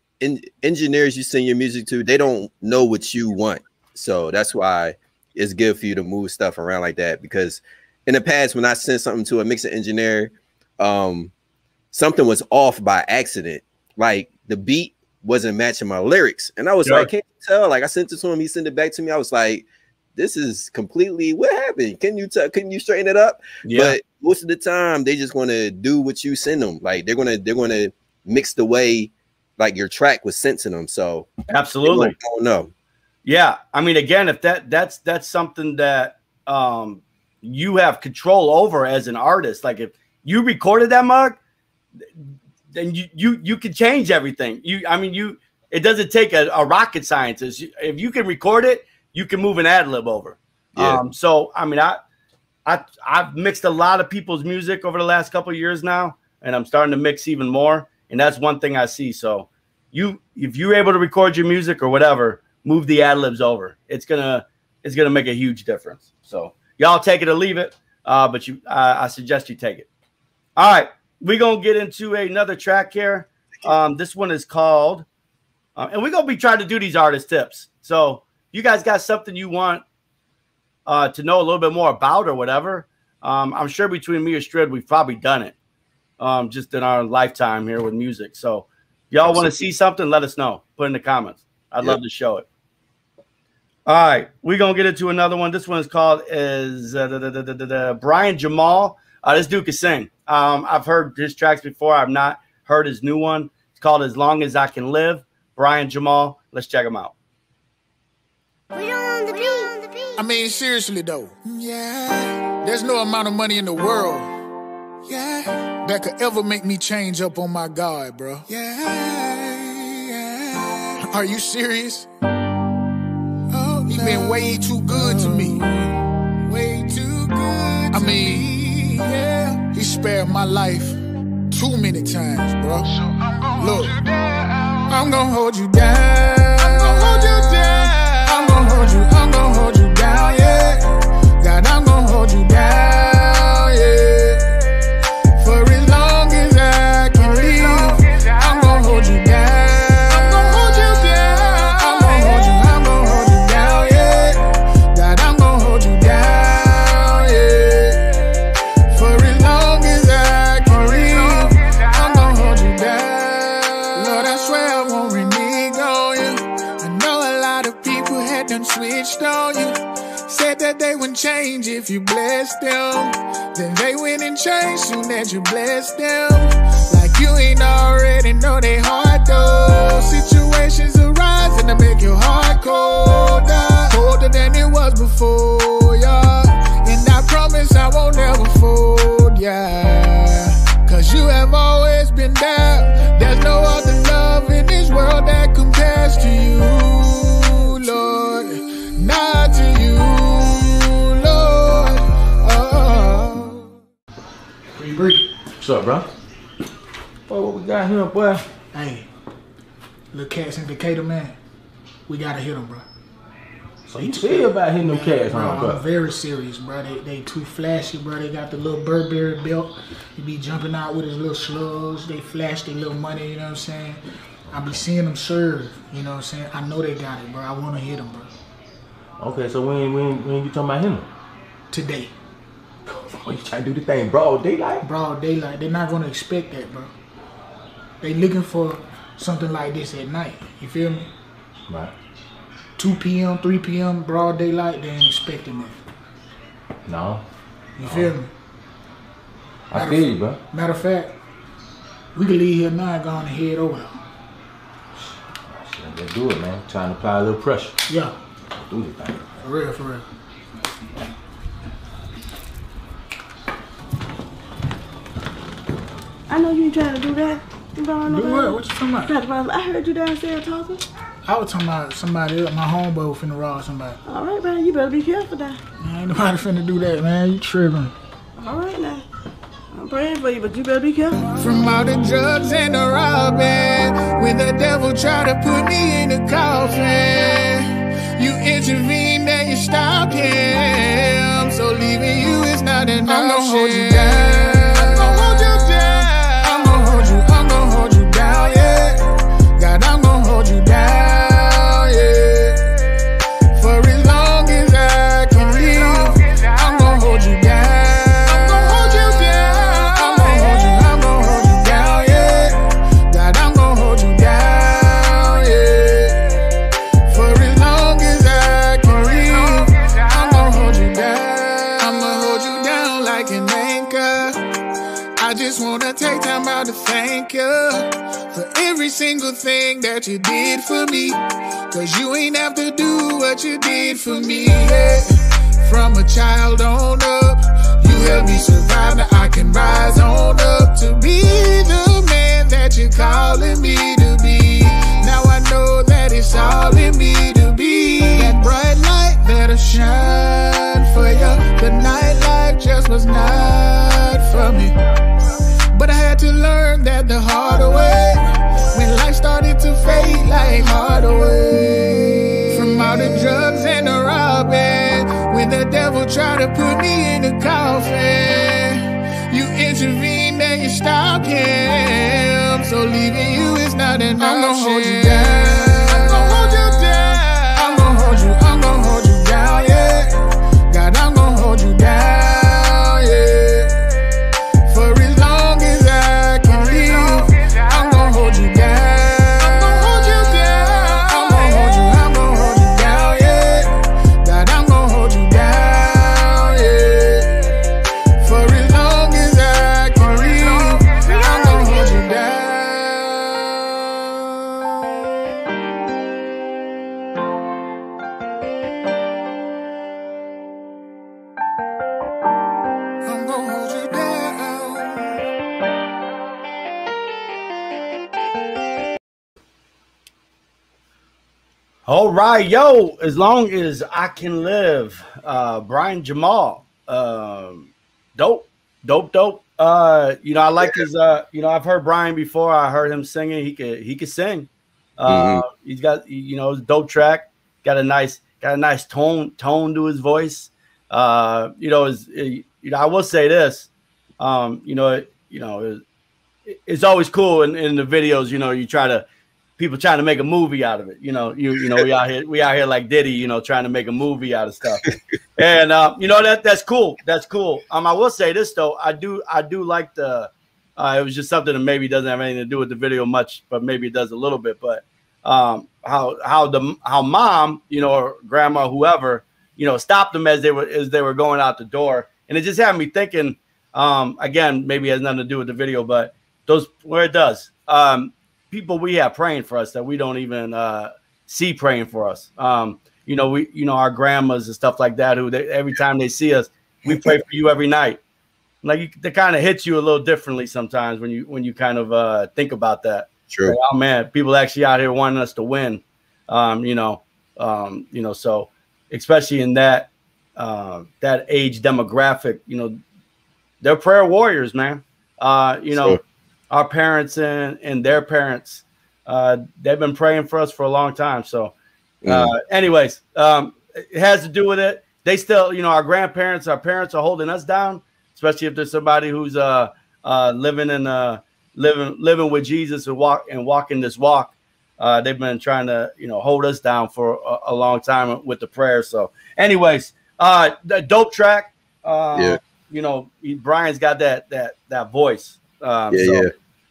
engineers you send your music to, they don't know what you want. So that's why it's good for you to move stuff around like that, because in the past, when I sent something to a mixing engineer, something was off by accident. Like the beat wasn't matching my lyrics. And I was like, can't you tell? Like I sent it to him, he sent it back to me. I was like, this is completely, what happened? Can you straighten it up? Yeah. But most of the time they just want to do what you send them. Like they're gonna mix the way like your track was sent to them. So absolutely. I don't know. Yeah. I mean, again, if that's something that you have control over as an artist, like if you recorded that mug, then you can change everything. it doesn't take a rocket scientist. If you can record it, you can move an ad lib over. Yeah. So I mean, I've mixed a lot of people's music over the last couple of years now, and I'm starting to mix even more. And that's one thing I see. So if you're able to record your music or whatever, move the ad libs over. It's gonna make a huge difference. So y'all take it or leave it. But I suggest you take it. All right, we're gonna get into another track here. This one is called, and we're gonna be trying to do these artist tips. So you guys got something you want to know a little bit more about or whatever. I'm sure between me or Strid, we've probably done it just in our lifetime here with music. So y'all want to see something, let us know. Put in the comments. I'd love to show it. All right, we're going to get into another one. This one is called Brian Jamal. This dude can sing. I've heard his tracks before. I've not heard his new one. It's called As Long As I Can Live. Brian Jamal. Let's check him out. I mean, seriously, though. Yeah. There's no amount of money in the world. Yeah. That could ever make me change up on my God, bro. Yeah. Are you serious? Oh, he been way too good to me. Way too good. I mean, yeah. He spared my life too many times, bro. Look, I'm gonna hold you down. I'm gonna hold you down. I'm gonna hold you down, yeah. God, I'm gonna hold you down, yeah. For as long as I can live, I'm gonna hold you down. I'm gonna hold you down. I'm gonna hold you down, yeah. God, I'm gonna hold you down, yeah. For as long as I can live, I'm gonna hold you down. Lord, I swear I won't renege on you. I know a lot of people had done switched on you. Said that they wouldn't change if you blessed them. Then they went and changed soon as you blessed them. Like you ain't already know they hard though. Situations arise and they make your heart colder. Colder than it was before, yeah. And I promise I won't ever fold, yeah. Cause you have always been there. There's no other love in this world that compares to you, Lord. Not to you, Lord. Free Bree. What's up, bro? Boy, what we got here, boy? Hey, little cats in Decatur, man. We gotta hit them, bro. So you feel about hitting them cats, huh, bro? I'm very serious, bro. They too flashy, bro. They got the little Burberry belt. They be jumping out with his little slugs. They flash their little money, you know what I'm saying? I be seeing them serve, you know what I'm saying? I know they got it, bro. I want to hit them, bro. Okay, so when you talking about hitting them? Today. Oh, you trying to do the thing broad daylight? Broad daylight. They're not going to expect that, bro. They looking for something like this at night. You feel me? Right. 2 p.m., 3 p.m., broad daylight, they ain't expecting that. No. You feel me? I feel you, bro. Matter of fact, we can leave here now and go on and head over there. Let's do it, man. Trying to apply a little pressure. Yeah. Let's do the thing. For real, for real. I know you ain't trying to do that. Do what? What you talking about? I heard you downstairs talking. I was talking about somebody else. My homeboy was finna rob somebody. All right, man. You better be careful now. Man, ain't nobody finna do that, man. You tripping. All right, now. I'm praying for you, but you better be careful. From all the drugs and the robbing, when the devil tried to put me in the coffin, you intervened and you stopped him. So leaving you is not an option. I'm gonna hold you down. I'm gonna hold you down. I'm gonna hold you down, yeah. God, I'm gonna hold you down, yeah. For as long as I can live, I'm gonna hold you down. I'm gonna hold you down. I'm gonna hold you down, yeah. God, I'm gonna hold you down, yeah. For as long as I can live, I'm gonna hold you down. I'ma hold you down like an anchor. I just wanna take time out to thank you for every single thing that you did for me. Cause you ain't have to do what you did for me, yeah. From a child on up, you helped me survive. Now I can rise on up to be the man that you're calling me to be. Now I know to put me in the coffin. You intervened and you stopped him. So leaving you is not an option. I'm gonna hold you down. I'm gonna hold you down. I'm gonna hold you down, yeah. God, I'm gonna hold you down, yeah. For as long as I can live, I'm gonna hold you down. All right, yo, as long as I can live, Brian Jamal, dope. You know, I like his, you know, I've heard Brian before. I heard him singing. He could sing. He's got, you know, dope track, got a nice tone to his voice. You know, I will say this, it's always cool in the videos, you know, people trying to make a movie out of it. You know, we out here like Diddy, you know, trying to make a movie out of stuff. And you know, that's cool. That's cool. I will say this though, I do like the it was just something that maybe doesn't have anything to do with the video much, but maybe it does a little bit. But how mom, you know, or grandma, whoever, you know, stopped them as they were going out the door. And it just had me thinking, again, maybe it has nothing to do with the video, but where it does. People we have praying for us that we don't even see praying for us. You know, our grandmas and stuff like that, every time they see us, we pray for you every night. Like they kind of hits you a little differently sometimes when you kind of think about that. True. Like, oh man, people actually out here wanting us to win. You know, so especially in that age demographic, you know, they're prayer warriors, man. You know. Sure. Our parents and their parents, they've been praying for us for a long time. So anyways, it has to do with it. They still, you know, our parents are holding us down, especially if there's somebody who's living with Jesus and walking this walk. They've been trying to, you know, hold us down for a long time with the prayer. So anyways, the dope track, you know, Brian's got that voice. Yeah.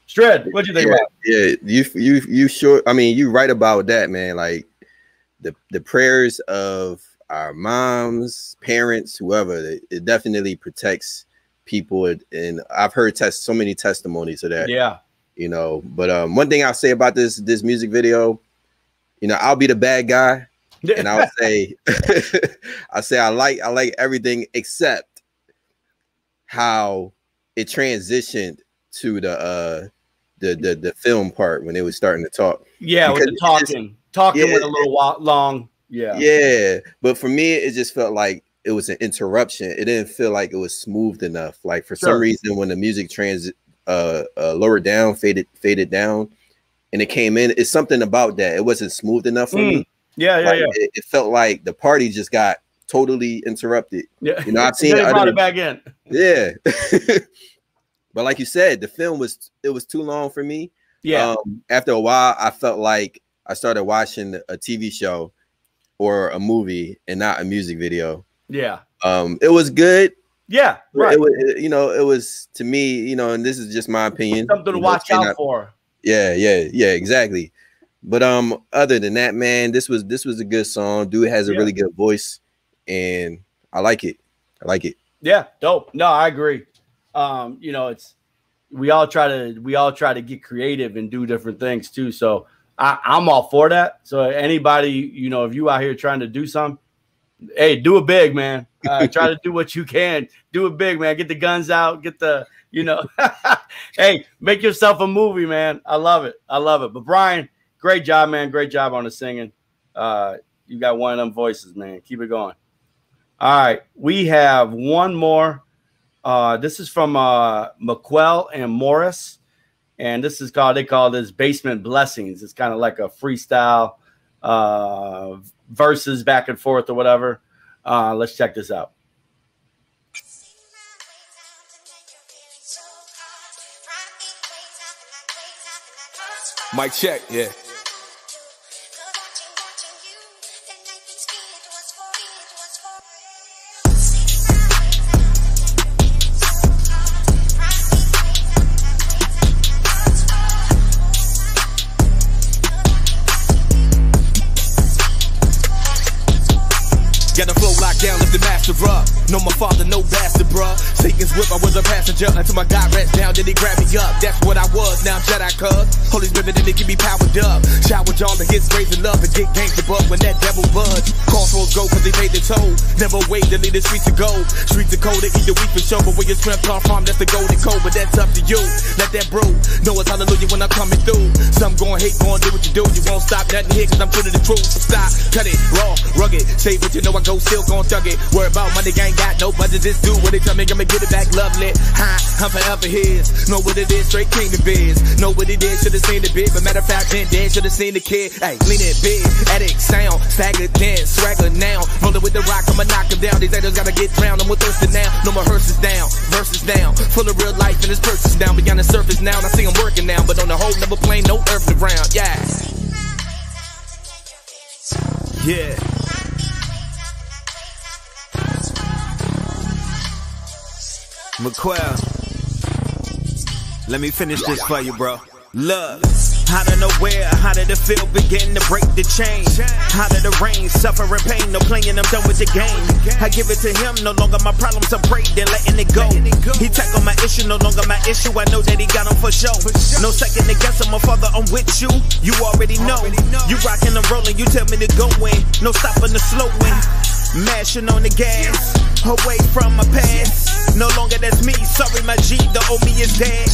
Stred, what do you think about it? Yeah, you sure? I mean, you right about that, man. Like the prayers of our moms, parents, whoever, it definitely protects people. And I've heard so many testimonies of that. Yeah, you know. But one thing I'll say about this music video, you know, I'll be the bad guy, and I'll say, I like everything except how it transitioned to the film part when they was starting to talk. Yeah, because with the talking went a little long. Yeah, but for me, it just felt like it was an interruption. It didn't feel like it was smooth enough. Like for some reason, when the music lowered down, faded down, and it came in, it's something about that. It wasn't smooth enough for me. Yeah. It felt like the party just got totally interrupted. Yeah, you know, I've seen it brought it back in. Yeah. But like you said, the film was too long for me. Yeah. After a while, I felt like I started watching a TV show or a movie and not a music video. Yeah. It was good. Yeah. Right. It was to me, you know, and this is just my opinion. Something to watch out for. Yeah, exactly. But other than that, man, this was a good song. Dude has a really good voice, and I like it. Yeah, dope. No, I agree. You know, we all try to get creative and do different things too. So I'm all for that. So anybody, you know, if you out here trying to do something, hey, do it big, man. Try to do what you can. Do it big, man. Get the guns out. Get the, you know, hey, make yourself a movie, man. I love it. But Brian, great job, man. Great job on the singing. You got one of them voices, man. Keep it going. All right, we have one more. This is from McQuell and Morris, and this is they call this Basement Blessings. It's kind of like a freestyle verses back and forth or whatever. Let's check this out. Mic check, yeah. Got the flow locked down, lift the master up. Know my father, no bastard, bruh. Satan's whip, I was a passenger until my God rest down, then he grabbed me up. That's what I was, now I'm Jedi cuz. Holy Spirit, then they give me powered up. Shower y'all and hits praise and love and get gangsta buck when that devil buzz. Crossroads go cause they paid the toll. Never wait to lead the streets to gold. Streets are cold, they eat the wheat for show. But where your strength come from, that's the golden code. But that's up to you, let that brew. Know it's hallelujah when I'm coming through. Some gon' hate, gon' do what you do. You won't stop nothing here cause I'm true to the truth. Stop, cut it, raw, rugged. Say what you know, I go still gon' thug it. Worry about money, ain't got no budget. Just do what they tell me, I'ma get it back, lovely. I'm forever his. Know what it is, straight kingdom biz. Know what it is, should've seen the big. But matter of fact, been dead, should've seen the kid. Hey, lean it big, addict sound, stagger dance, swagger now. Rolling with the rock, I'ma knock him down. These haters gotta get drowned, I'm with thirsty now. No more hearses down, verses down. Full of real life and his purses down. Beyond the surface now, and I see him working now. But on the whole, never plane, no earth around, yeah. Yeah. McQuell, let me finish this for you, bro. Look, out of nowhere, how did the field begin to break the chain? Out of the rain, suffering pain, no playing, I'm done with the game. I give it to him, no longer my problems, I'm prayed and letting it go. He tackle my issue, no longer my issue, I know that he got him for show. No second to guess, I'm a father, I'm with you, you already know. You rockin' and rolling, you tell me to go in, no stopping the slowing. Mashing on the gas, away from my past. No longer that's me, sorry my G, the old me is dead.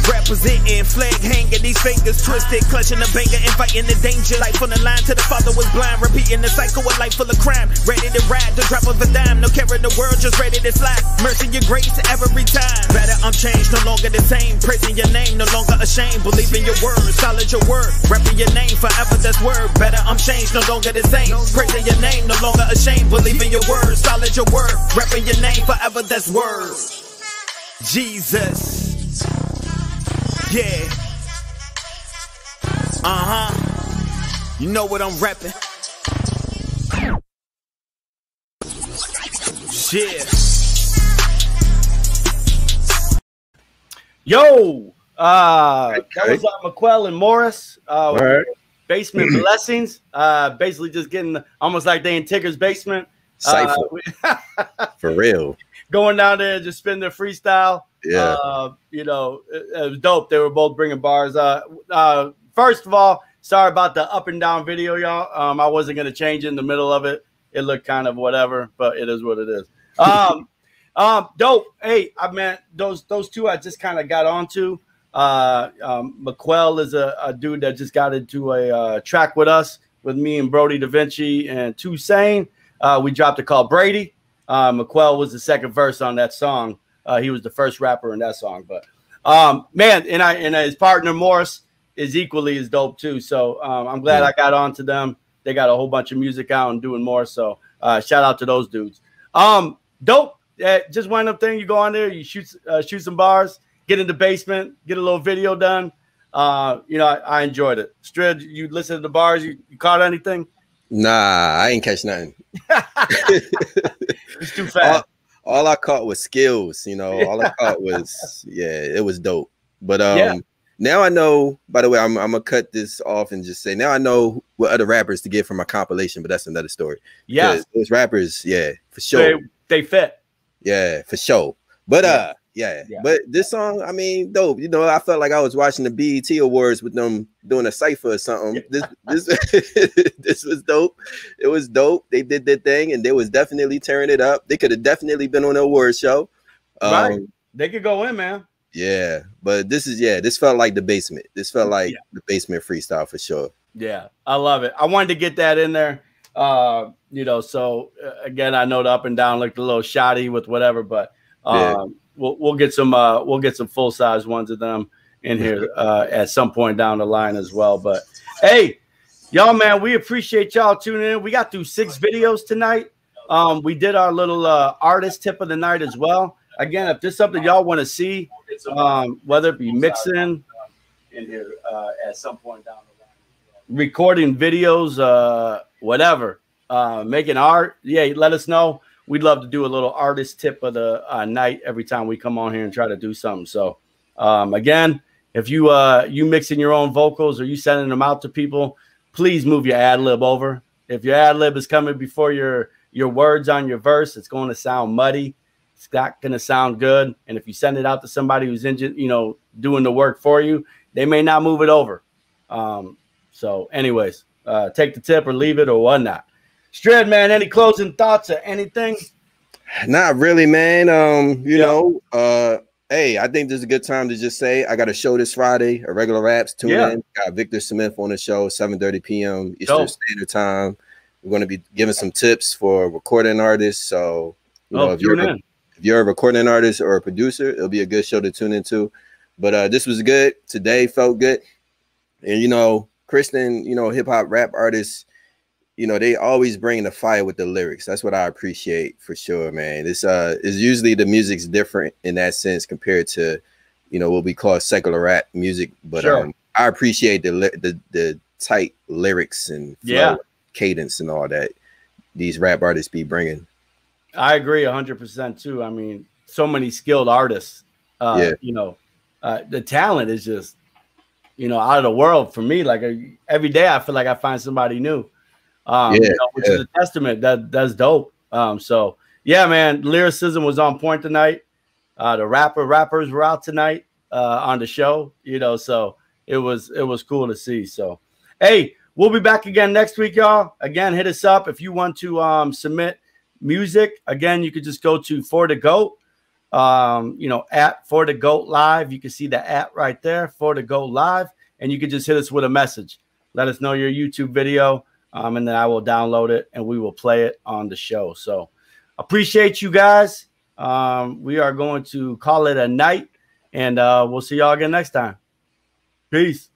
Representing, flag hanging, these fingers twisted, clutching the banger, inviting the danger. Life on the line till the father was blind, repeating the cycle of life full of crime. Ready to ride, the drop of a dime, no care in the world, just ready to slide. Mercy your grace every time. Better I'm changed, no longer the same. Praising your name, no longer ashamed. Believing your word, solid your word. Repping your name, forever that's word. Better I'm changed, no longer the same. Praising your name, no longer ashamed. Believing your word, solid your word. Repping your name, forever that's word. Jesus. Yeah. You know what I'm reppin'. Shit. Yo. That was McQuell and Morris. Basement Blessings. Basically just getting almost like they in Tigger's basement. Cypher. For real. Going down there and just spinning their freestyle. Yeah. You know, it was dope. They were both bringing bars. First of all, sorry about the up and down video, y'all. I wasn't going to change it in the middle of it. It looked kind of whatever, but it is what it is. Dope. Hey, I mean, those two I just kind of got onto. McQuell is a dude that just got into a track with us, with me and Brody Da Vinci and Toussaint. We dropped it called Brady. McQuell was the second verse on that song. He was the first rapper in that song, but man, and his partner Morris is equally as dope too. So I'm glad I got on to them. They got a whole bunch of music out and doing more. So shout out to those dudes. Dope. Just one up thing. You go on there, you shoot some bars, get in the basement, get a little video done. You know, I enjoyed it. Strid, you listen to the bars. You caught anything? Nah, I ain't catch nothing. It's too fast. All I caught was skills, you know. All I caught was, yeah, it was dope. But now I know, by the way, I'm gonna cut this off and just say now I know what other rappers to get from my compilation, but that's another story. Yeah. Those rappers, yeah, for sure. They fit. Yeah, for sure. But yeah. But this song, I mean, dope. You know, I felt like I was watching the BET Awards with them doing a cypher or something. This this was dope. It was dope. They did their thing, and they was definitely tearing it up. They could have definitely been on the award show. Right. They could go in, man. Yeah, but this felt like the basement. This felt like the basement freestyle for sure. Yeah, I love it. I wanted to get that in there. You know, so again, I know the up and down looked a little shoddy with whatever, but we'll get some full size ones of them in here at some point down the line as well. But hey, y'all, man, we appreciate y'all tuning in. We got through 6 videos tonight. We did our little artist tip of the night as well. Again, if there's something y'all want to see, whether it be mixing, in here at some point down the line. Recording videos, whatever, making art. Yeah, let us know. We'd love to do a little artist tip of the night every time we come on here and try to do something. So again, if you mixing your own vocals or you sending them out to people, please move your ad lib over. If your ad lib is coming before your words on your verse, it's going to sound muddy. It's not going to sound good. And if you send it out to somebody who's doing the work for you, they may not move it over. So anyways, take the tip or leave it or whatnot. Strid, man, any closing thoughts or anything? Not really, man. You know, hey, I think this is a good time to just say I got a show this Friday, a regular raps. Tune in. Got Victor Smith on the show, 7:30 p.m. Eastern Standard Time. We're going to be giving some tips for recording artists. So, you know, if you're a recording artist or a producer, it'll be a good show to tune into. But this was good. Today felt good. And, you know, Christian, you know, hip hop rap artists, you know, they always bring the fire with the lyrics. That's what I appreciate for sure, man. This is usually the music's different in that sense compared to, you know, what we call secular rap music. But I appreciate the tight lyrics and flow, cadence and all that these rap artists be bringing. I agree 100% too. I mean, so many skilled artists. You know, the talent is just, you know, out of the world for me. Like every day, I feel like I find somebody new. You know, which is a testament that's dope. So yeah, man, lyricism was on point tonight. The rappers were out tonight on the show, you know, so it was cool to see. So hey, we'll be back again next week, y'all. Again, hit us up if you want to submit music. Again, you could just go to 4DaGOAT, you know, at 4DaGOAT Live. You can see the at right there, 4DaGOAT Live, and you can just hit us with a message. Let us know your YouTube video. And then I will download it and we will play it on the show. So appreciate you guys. We are going to call it a night and we'll see y'all again next time. Peace.